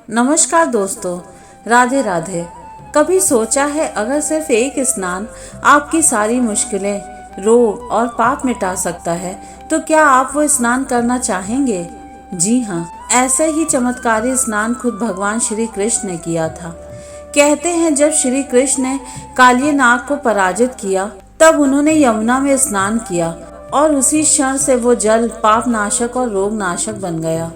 नमस्कार दोस्तों, राधे राधे। कभी सोचा है अगर सिर्फ एक स्नान आपकी सारी मुश्किलें, रोग और पाप मिटा सकता है तो क्या आप वो स्नान करना चाहेंगे? जी हाँ, ऐसे ही चमत्कारी स्नान खुद भगवान श्री कृष्ण ने किया था। कहते हैं जब श्री कृष्ण ने कालिये नाग को पराजित किया तब उन्होंने यमुना में स्नान किया और उसी क्षण से वो जल पाप नाशक और रोग नाशक बन गया।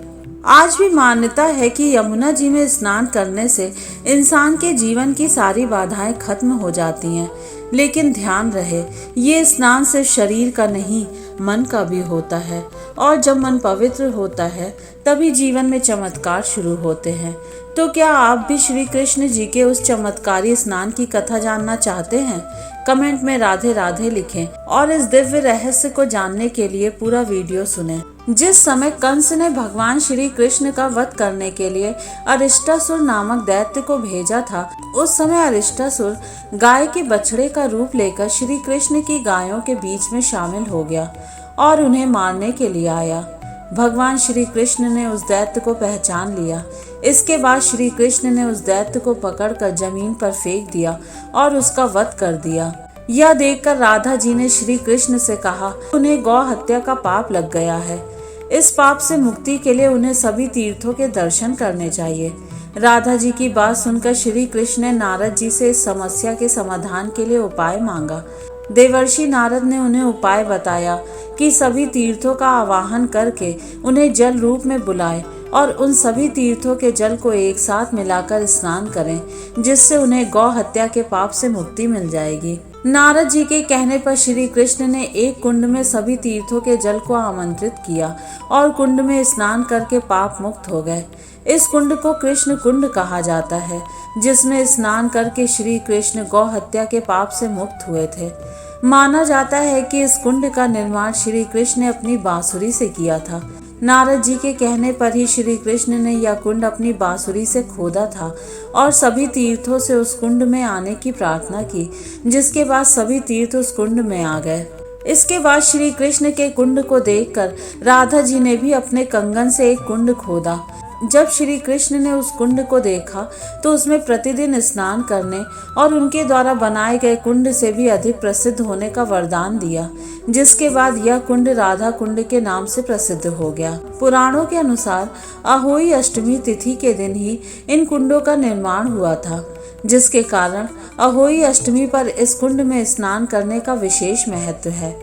आज भी मान्यता है कि यमुना जी में स्नान करने से इंसान के जीवन की सारी बाधाएं खत्म हो जाती हैं। लेकिन ध्यान रहे, ये स्नान सिर्फ शरीर का नहीं, मन का भी होता है। और जब मन पवित्र होता है तभी जीवन में चमत्कार शुरू होते हैं। तो क्या आप भी श्री कृष्ण जी के उस चमत्कारी स्नान की कथा जानना चाहते हैं? कमेंट में राधे राधे लिखें और इस दिव्य रहस्य को जानने के लिए पूरा वीडियो सुनें। जिस समय कंस ने भगवान श्री कृष्ण का वध करने के लिए अरिष्टासुर नामक दैत्य को भेजा था, उस समय अरिष्टासुर गाय के बछड़े का रूप लेकर श्री कृष्ण की गायों के बीच में शामिल हो गया और उन्हें मारने के लिए आया। भगवान श्री कृष्ण ने उस दैत्य को पहचान लिया। इसके बाद श्री कृष्ण ने उस दैत्य को पकड़कर जमीन पर फेंक दिया और उसका वध कर दिया। यह देखकर राधा जी ने श्री कृष्ण से कहा, उन्हें गौ हत्या का पाप लग गया है। इस पाप से मुक्ति के लिए उन्हें सभी तीर्थों के दर्शन करने चाहिए। राधा जी की बात सुनकर श्री कृष्ण ने नारद जी से इस समस्या के समाधान के लिए उपाय मांगा। देवर्षि नारद ने उन्हें उपाय बताया कि सभी तीर्थों का आवाहन करके उन्हें जल रूप में बुलाए और उन सभी तीर्थों के जल को एक साथ मिलाकर स्नान करें, जिससे उन्हें गौ हत्या के पाप से मुक्ति मिल जाएगी। नारद जी के कहने पर श्री कृष्ण ने एक कुंड में सभी तीर्थों के जल को आमंत्रित किया और कुंड में स्नान करके पाप मुक्त हो गए। इस कुंड को कृष्ण कुंड कहा जाता है, जिसमें स्नान करके श्री कृष्ण गौ हत्या के पाप से मुक्त हुए थे। माना जाता है कि इस कुंड का निर्माण श्री कृष्ण ने अपनी बांसुरी से किया था। नारद जी के कहने पर ही श्री कृष्ण ने यह कुंड अपनी बांसुरी से खोदा था और सभी तीर्थों से उस कुंड में आने की प्रार्थना की, जिसके बाद सभी तीर्थ उस कुंड में आ गए। इसके बाद श्री कृष्ण के कुंड को देखकर राधा जी ने भी अपने कंगन से एक कुंड खोदा। जब श्री कृष्ण ने उस कुंड को देखा तो उसमें प्रतिदिन स्नान करने और उनके द्वारा बनाए गए कुंड से भी अधिक प्रसिद्ध होने का वरदान दिया, जिसके बाद यह कुंड राधा कुंड के नाम से प्रसिद्ध हो गया। पुराणों के अनुसार अहोई अष्टमी तिथि के दिन ही इन कुंडों का निर्माण हुआ था, जिसके कारण अहोई अष्टमी पर इस कुंड में स्नान करने का विशेष महत्व है।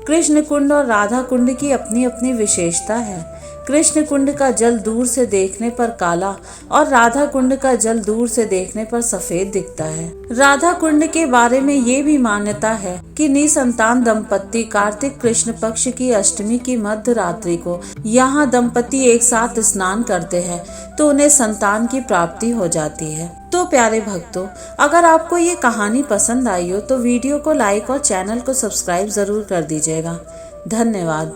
कृष्ण कुंड और राधा कुंड की अपनी अपनी विशेषता है। कृष्ण कुंड का जल दूर से देखने पर काला और राधा कुंड का जल दूर से देखने पर सफेद दिखता है। राधा कुंड के बारे में ये भी मान्यता है कि निसंतान दंपत्ति कार्तिक कृष्ण पक्ष की अष्टमी की मध्य रात्रि को यहाँ दंपत्ति एक साथ स्नान करते हैं तो उन्हें संतान की प्राप्ति हो जाती है। तो प्यारे भक्तों, अगर आपको ये कहानी पसंद आई हो तो वीडियो को लाइक और चैनल को सब्सक्राइब जरूर कर दीजिएगा। धन्यवाद।